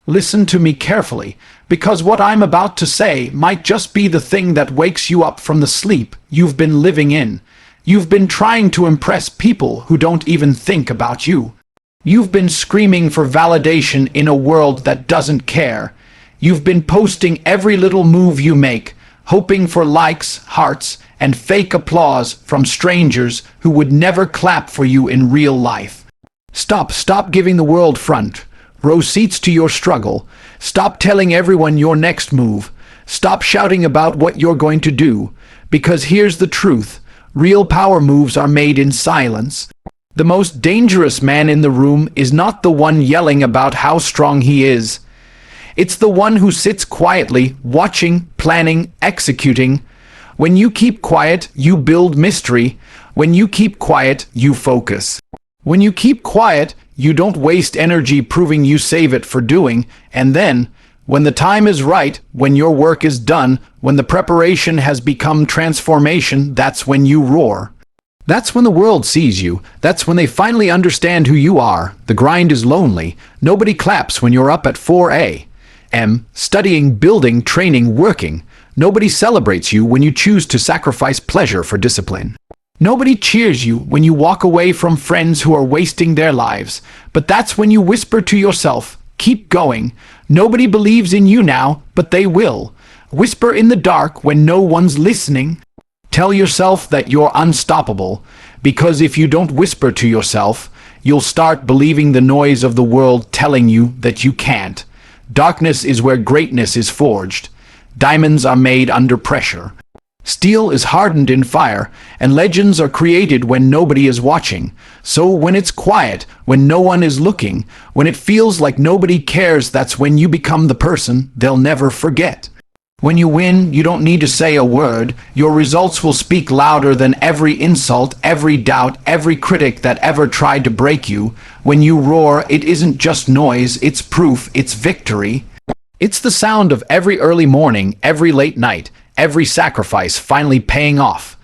Listen to me carefully, because what I'm about to say might just be the thing that wakes you up from the sleep you've been living in. You've been trying to impress people who don't even think about you. You've been screaming for validation in a world that doesn't care. You've been posting every little move you make, hoping for likes, hearts, and fake applause from strangers who would never clap for you in real life. Stop giving the world front row seats to your struggle. Stop telling everyone your next move. Stop shouting about what you're going to do, because here's the truth. Real power moves are made in silence. The most dangerous man in the room is not the one yelling about how strong he is. It's the one who sits quietly, watching, planning, executing. When you keep quiet, you build mystery. When you keep quiet, you focus. When you keep quiet, you don't waste energy proving you save it for doing, and then, when the time is right, when your work is done, when the preparation has become transformation, that's when you roar. That's when the world sees you. That's when they finally understand who you are. The grind is lonely. Nobody claps when you're up at 4 a.m., studying, building, training, working. Nobody celebrates you when you choose to sacrifice pleasure for discipline. Nobody cheers you when you walk away from friends who are wasting their lives. But that's when you whisper to yourself, keep going. Nobody believes in you now, but they will. Whisper in the dark when no one's listening. Tell yourself that you're unstoppable, because if you don't whisper to yourself, you'll start believing the noise of the world telling you that you can't. Darkness is where greatness is forged. Diamonds are made under pressure. Steel is hardened in fire, and legends are created when nobody is watching. So when it's quiet, when no one is looking, when it feels like nobody cares, that's when you become the person they'll never forget. When you win, you don't need to say a word. Your results will speak louder than every insult, every doubt, every critic that ever tried to break you. When you roar, it isn't just noise, it's proof, it's victory. It's the sound of every early morning, every late night, every sacrifice finally paying off.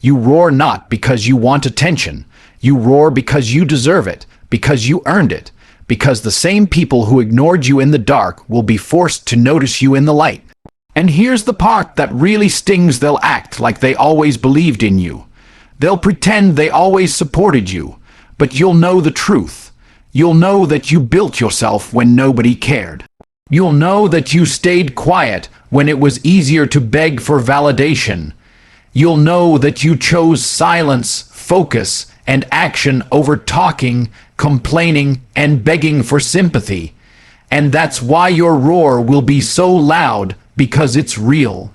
You roar not because you want attention. You roar because you deserve it, because you earned it, because the same people who ignored you in the dark will be forced to notice you in the light. And here's the part that really stings. They'll act like they always believed in you. They'll pretend they always supported you, but you'll know the truth. You'll know that you built yourself when nobody cared. You'll know that you stayed quiet when it was easier to beg for validation. You'll know that you chose silence, focus, and action over talking, complaining, and begging for sympathy. And that's why your roar will be so loud, because it's real.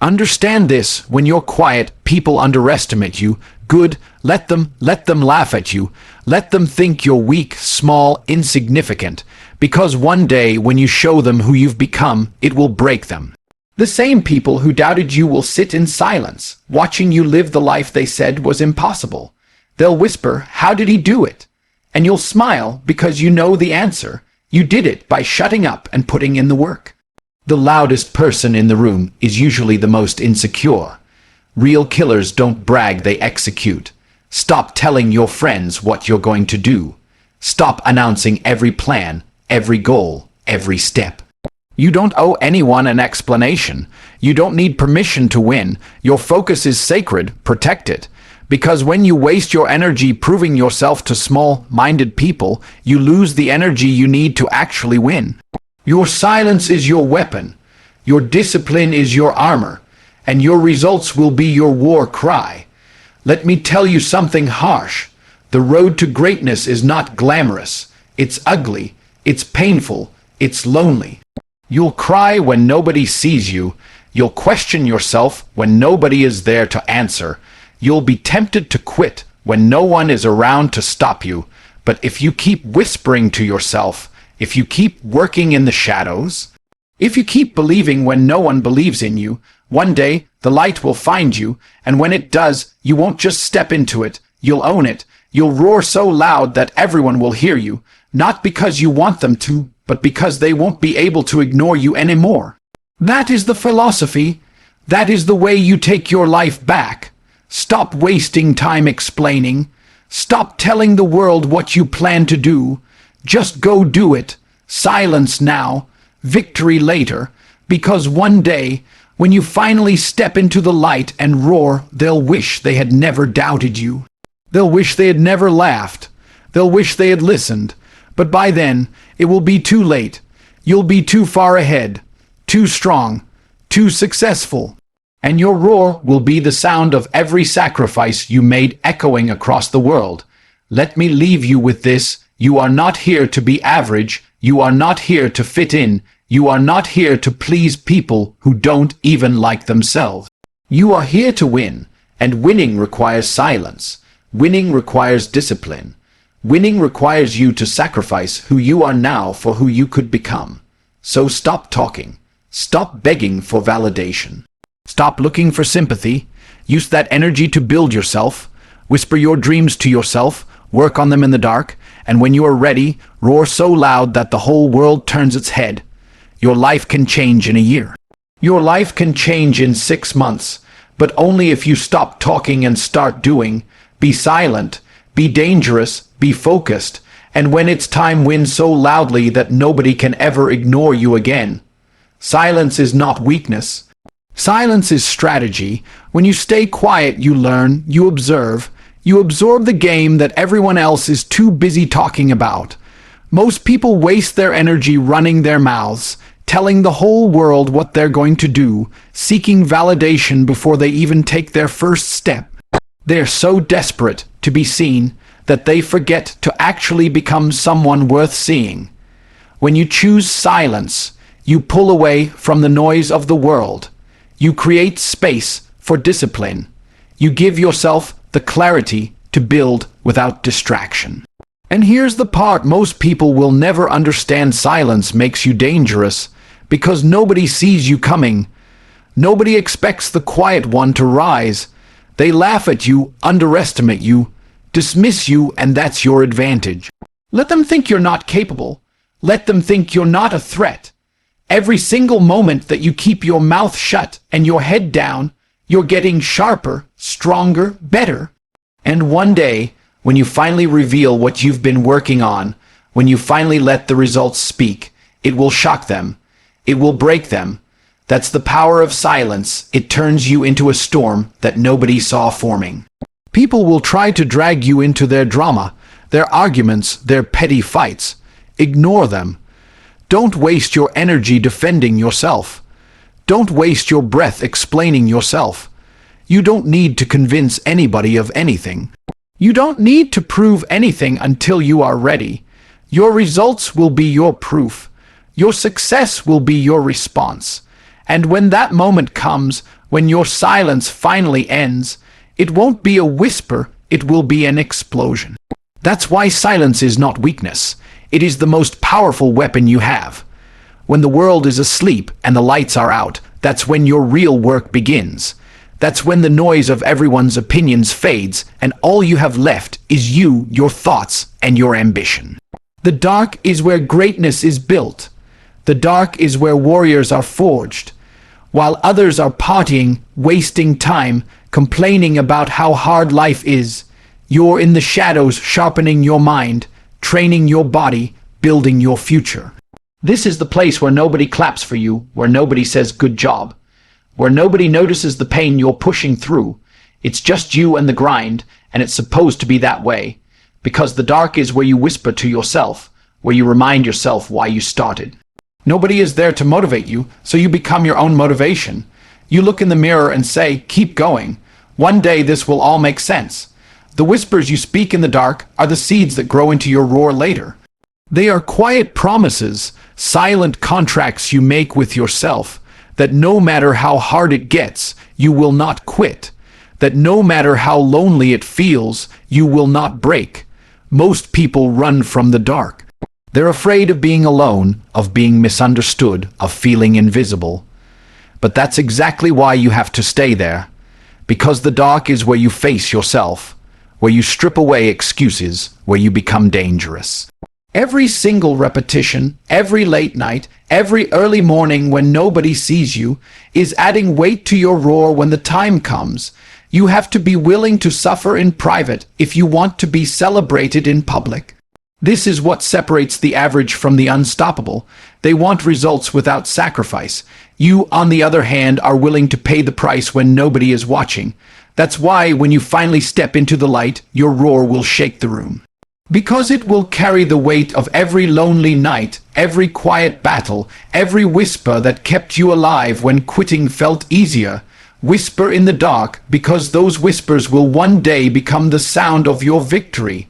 Understand this: when you're quiet, people underestimate you. Good, let them laugh at you. Let them think you're weak, small, insignificant. Because one day, when you show them who you've become, it will break them. The same people who doubted you will sit in silence, watching you live the life they said was impossible. They'll whisper, "How did he do it?" And you'll smile because you know the answer. You did it by shutting up and putting in the work. The loudest person in the room is usually the most insecure. Real killers don't brag, they execute. Stop telling your friends what you're going to do. Stop announcing every plan, every goal, every step. You don't owe anyone an explanation. You don't need permission to win. Your focus is sacred. Protect it. Because when you waste your energy proving yourself to small-minded people, you lose the energy you need to actually win. Your silence is your weapon. Your discipline is your armor. And your results will be your war cry. Let me tell you something harsh. The road to greatness is not glamorous. It's ugly. It's painful. It's lonely. You'll cry when nobody sees you. You'll question yourself when nobody is there to answer. You'll be tempted to quit when no one is around to stop you. But if you keep whispering to yourself, if you keep working in the shadows, if you keep believing when no one believes in you, one day the light will find you, and when it does, you won't just step into it, you'll own it. You'll roar so loud that everyone will hear you, not because you want them to, but because they won't be able to ignore you anymore. That is the philosophy. That is the way you take your life back. Stop wasting time explaining. Stop telling the world what you plan to do. Just go do it. Silence now, victory later, because one day, when you finally step into the light and roar, they'll wish they had never doubted you. They'll wish they had never laughed. They'll wish they had listened. But by then, it will be too late. You'll be too far ahead, too strong, too successful. And your roar will be the sound of every sacrifice you made echoing across the world. Let me leave you with this. You are not here to be average. You are not here to fit in. You are not here to please people who don't even like themselves. You are here to win, and winning requires silence. Winning requires discipline. Winning requires you to sacrifice who you are now for who you could become. So stop talking. Stop begging for validation. Stop looking for sympathy. Use that energy to build yourself. Whisper your dreams to yourself. Work on them in the dark. And when you are ready, roar so loud that the whole world turns its head. Your life can change in a year. Your life can change in 6 months, but only if you stop talking and start doing. Be silent, be dangerous, be focused, and when it's time, win so loudly that nobody can ever ignore you again. Silence is not weakness. Silence is strategy. When you stay quiet, you learn, you observe, you absorb the game that everyone else is too busy talking about. Most people waste their energy running their mouths, telling the whole world what they're going to do, seeking validation before they even take their first step. They're so desperate to be seen that they forget to actually become someone worth seeing. When you choose silence, you pull away from the noise of the world. You create space for discipline. You give yourself the clarity to build without distraction. And here's the part most people will never understand. Silence makes you dangerous because nobody sees you coming. Nobody expects the quiet one to rise. They laugh at you, underestimate you, dismiss you, and that's your advantage. Let them think you're not capable. Let them think you're not a threat. Every single moment that you keep your mouth shut and your head down, you're getting sharper, stronger, better. And one day, when you finally reveal what you've been working on, when you finally let the results speak, it will shock them. It will break them. That's the power of silence. It turns you into a storm that nobody saw forming. People will try to drag you into their drama, their arguments, their petty fights. Ignore them. Don't waste your energy defending yourself. Don't waste your breath explaining yourself. You don't need to convince anybody of anything. You don't need to prove anything until you are ready. Your results will be your proof. Your success will be your response. And when that moment comes, when your silence finally ends, it won't be a whisper, it will be an explosion. That's why silence is not weakness. It is the most powerful weapon you have. When the world is asleep and the lights are out, that's when your real work begins. That's when the noise of everyone's opinions fades and all you have left is you, your thoughts, and your ambition. The dark is where greatness is built. The dark is where warriors are forged. While others are partying, wasting time, complaining about how hard life is, you're in the shadows sharpening your mind, training your body, building your future. This is the place where nobody claps for you, where nobody says good job, where nobody notices the pain you're pushing through. It's just you and the grind, and it's supposed to be that way, because the dark is where you whisper to yourself, where you remind yourself why you started. Nobody is there to motivate you, so you become your own motivation. You look in the mirror and say, keep going. One day this will all make sense. The whispers you speak in the dark are the seeds that grow into your roar later. They are quiet promises, silent contracts you make with yourself, that no matter how hard it gets, you will not quit. That no matter how lonely it feels, you will not break. Most people run from the dark. They're afraid of being alone, of being misunderstood, of feeling invisible. But that's exactly why you have to stay there. Because the dark is where you face yourself, where you strip away excuses, where you become dangerous. Every single repetition, every late night, every early morning when nobody sees you, is adding weight to your roar when the time comes. You have to be willing to suffer in private if you want to be celebrated in public. This is what separates the average from the unstoppable. They want results without sacrifice. You, on the other hand, are willing to pay the price when nobody is watching. That's why when you finally step into the light, your roar will shake the room. Because it will carry the weight of every lonely night, every quiet battle, every whisper that kept you alive when quitting felt easier. Whisper in the dark, because those whispers will one day become the sound of your victory.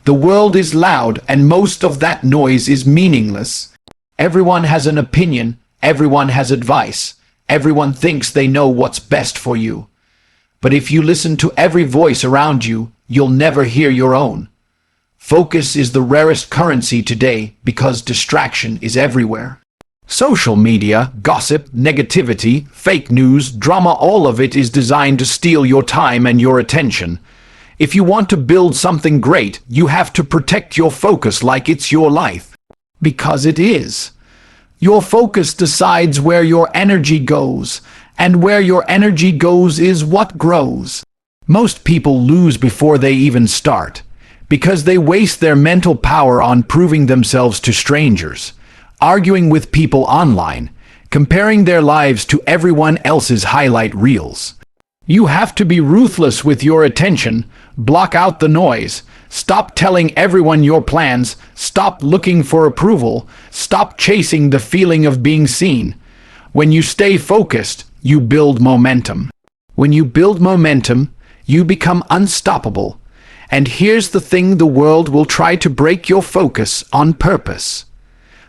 The world is loud, and most of that noise is meaningless. Everyone has an opinion, everyone has advice, everyone thinks they know what's best for you. But if you listen to every voice around you, you'll never hear your own. Focus is the rarest currency today because distraction is everywhere. Social media, gossip, negativity, fake news, drama, all of it is designed to steal your time and your attention. If you want to build something great, you have to protect your focus like it's your life. Because it is. Your focus decides where your energy goes, and where your energy goes is what grows. Most people lose before they even start, because they waste their mental power on proving themselves to strangers, arguing with people online, comparing their lives to everyone else's highlight reels. You have to be ruthless with your attention, block out the noise, stop telling everyone your plans, stop looking for approval, stop chasing the feeling of being seen. When you stay focused, you build momentum. When you build momentum, you become unstoppable. And here's the thing: the world will try to break your focus on purpose.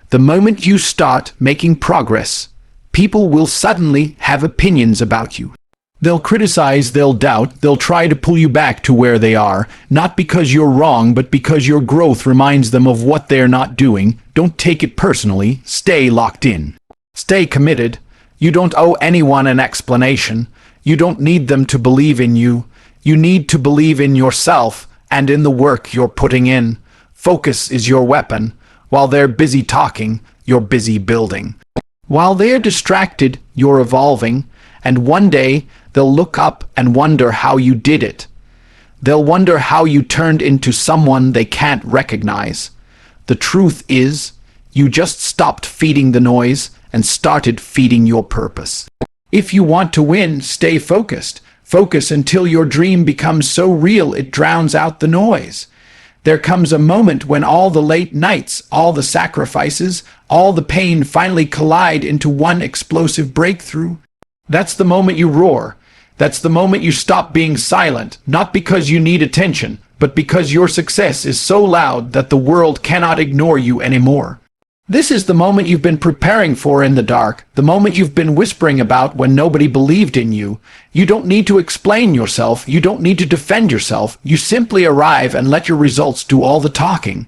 The moment you start making progress, people will suddenly have opinions about you. They'll criticize, they'll doubt, they'll try to pull you back to where they are, not because you're wrong, but because your growth reminds them of what they're not doing. Don't take it personally. Stay locked in. Stay committed. You don't owe anyone an explanation. You don't need them to believe in you. You need to believe in yourself and in the work you're putting in. Focus is your weapon. While they're busy talking, you're busy building. While they're distracted, you're evolving. And one day, they'll look up and wonder how you did it. They'll wonder how you turned into someone they can't recognize. The truth is, you just stopped feeding the noise and started feeding your purpose. If you want to win, stay focused. Focus until your dream becomes so real it drowns out the noise. There comes a moment when all the late nights, all the sacrifices, all the pain finally collide into one explosive breakthrough. That's the moment you roar. That's the moment you stop being silent, not because you need attention, but because your success is so loud that the world cannot ignore you anymore. This is the moment you've been preparing for in the dark, the moment you've been whispering about when nobody believed in you. You don't need to explain yourself, you don't need to defend yourself, you simply arrive and let your results do all the talking.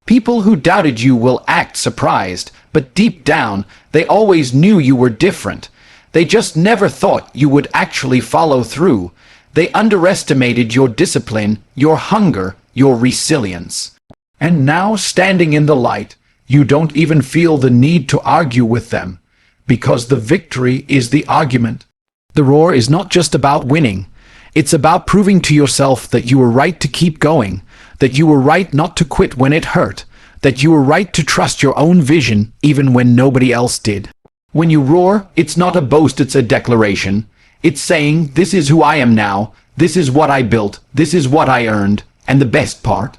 People who doubted you will act surprised, but deep down, they always knew you were different. They just never thought you would actually follow through. They underestimated your discipline, your hunger, your resilience. And now, standing in the light, you don't even feel the need to argue with them, because the victory is the argument. The roar is not just about winning. It's about proving to yourself that you were right to keep going, that you were right not to quit when it hurt, that you were right to trust your own vision even when nobody else did. When you roar, it's not a boast, it's a declaration. It's saying, this is who I am now, this is what I built, this is what I earned, and the best part?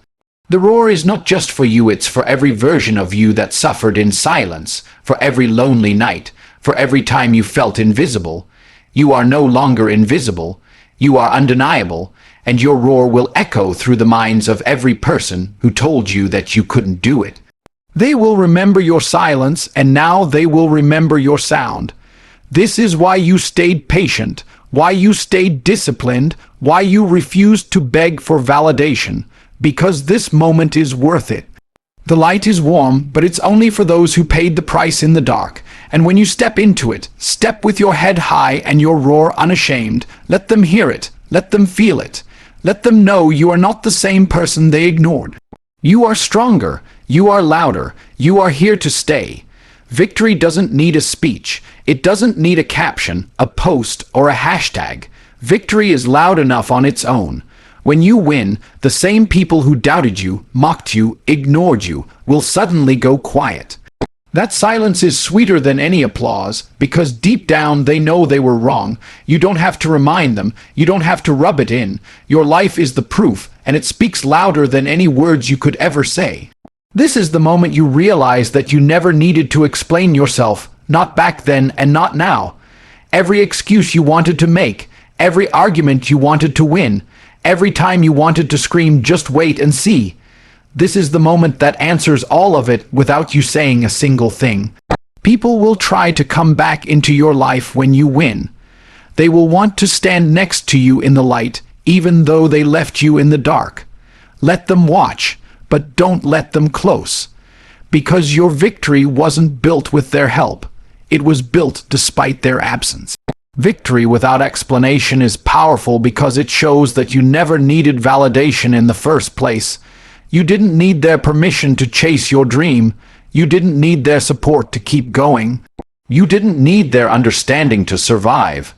The roar is not just for you, it's for every version of you that suffered in silence, for every lonely night, for every time you felt invisible. You are no longer invisible, you are undeniable, and your roar will echo through the minds of every person who told you that you couldn't do it. They will remember your silence, and now they will remember your sound. This is why you stayed patient, why you stayed disciplined, why you refused to beg for validation, because this moment is worth it. The light is warm, but it's only for those who paid the price in the dark. And when you step into it, step with your head high and your roar unashamed. Let them hear it. Let them feel it. Let them know you are not the same person they ignored. You are stronger. You are louder. You are here to stay. Victory doesn't need a speech. It doesn't need a caption, a post, or a hashtag. Victory is loud enough on its own. When you win, the same people who doubted you, mocked you, ignored you, will suddenly go quiet. That silence is sweeter than any applause, because deep down they know they were wrong. You don't have to remind them, you don't have to rub it in. Your life is the proof, and it speaks louder than any words you could ever say. This is the moment you realize that you never needed to explain yourself, not back then and not now. Every excuse you wanted to make, every argument you wanted to win, every time you wanted to scream, just wait and see. This is the moment that answers all of it without you saying a single thing. People will try to come back into your life when you win. They will want to stand next to you in the light, even though they left you in the dark. Let them watch, but don't let them close. Because your victory wasn't built with their help. It was built despite their absence. Victory without explanation is powerful because it shows that you never needed validation in the first place. You didn't need their permission to chase your dream. You didn't need their support to keep going. You didn't need their understanding to survive.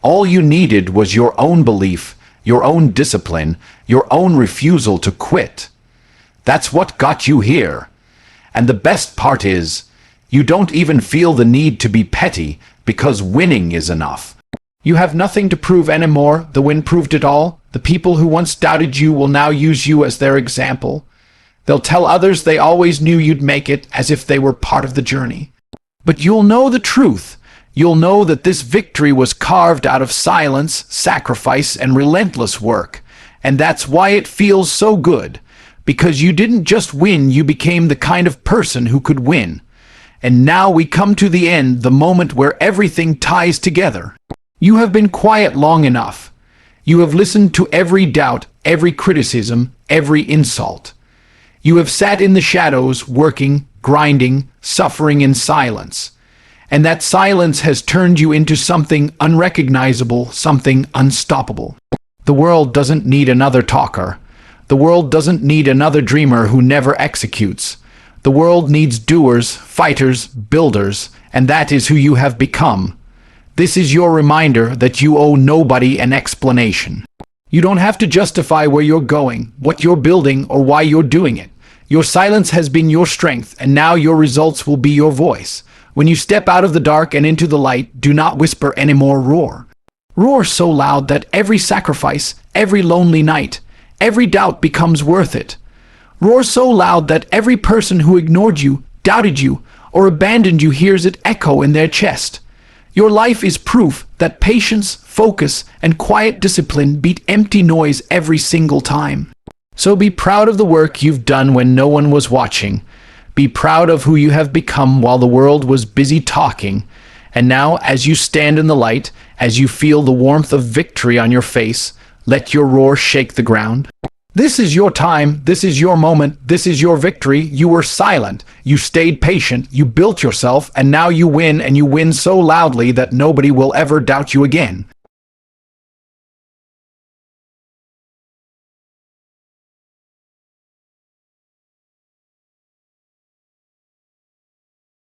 All you needed was your own belief, your own discipline, your own refusal to quit. That's what got you here. And the best part is, you don't even feel the need to be petty because winning is enough. You have nothing to prove anymore. The win proved it all. The people who once doubted you will now use you as their example. They'll tell others they always knew you'd make it, as if they were part of the journey. But you'll know the truth. You'll know that this victory was carved out of silence, sacrifice, and relentless work. And that's why it feels so good. Because you didn't just win, you became the kind of person who could win. And now we come to the end, the moment where everything ties together. You have been quiet long enough. You have listened to every doubt, every criticism, every insult. You have sat in the shadows, working, grinding, suffering in silence. And that silence has turned you into something unrecognizable, something unstoppable. The world doesn't need another talker. The world doesn't need another dreamer who never executes. The world needs doers, fighters, builders, and that is who you have become. This is your reminder that you owe nobody an explanation. You don't have to justify where you're going, what you're building, or why you're doing it. Your silence has been your strength, and now your results will be your voice. When you step out of the dark and into the light, do not whisper anymore, roar. Roar so loud that every sacrifice, every lonely night, every doubt becomes worth it. Roar so loud that every person who ignored you, doubted you, or abandoned you hears it echo in their chest. Your life is proof that patience, focus, and quiet discipline beat empty noise every single time. So be proud of the work you've done when no one was watching. Be proud of who you have become while the world was busy talking. And now, as you stand in the light, as you feel the warmth of victory on your face, let your roar shake the ground. This is your time, this is your moment, this is your victory. You were silent, you stayed patient, you built yourself, and now you win, and you win so loudly that nobody will ever doubt you again.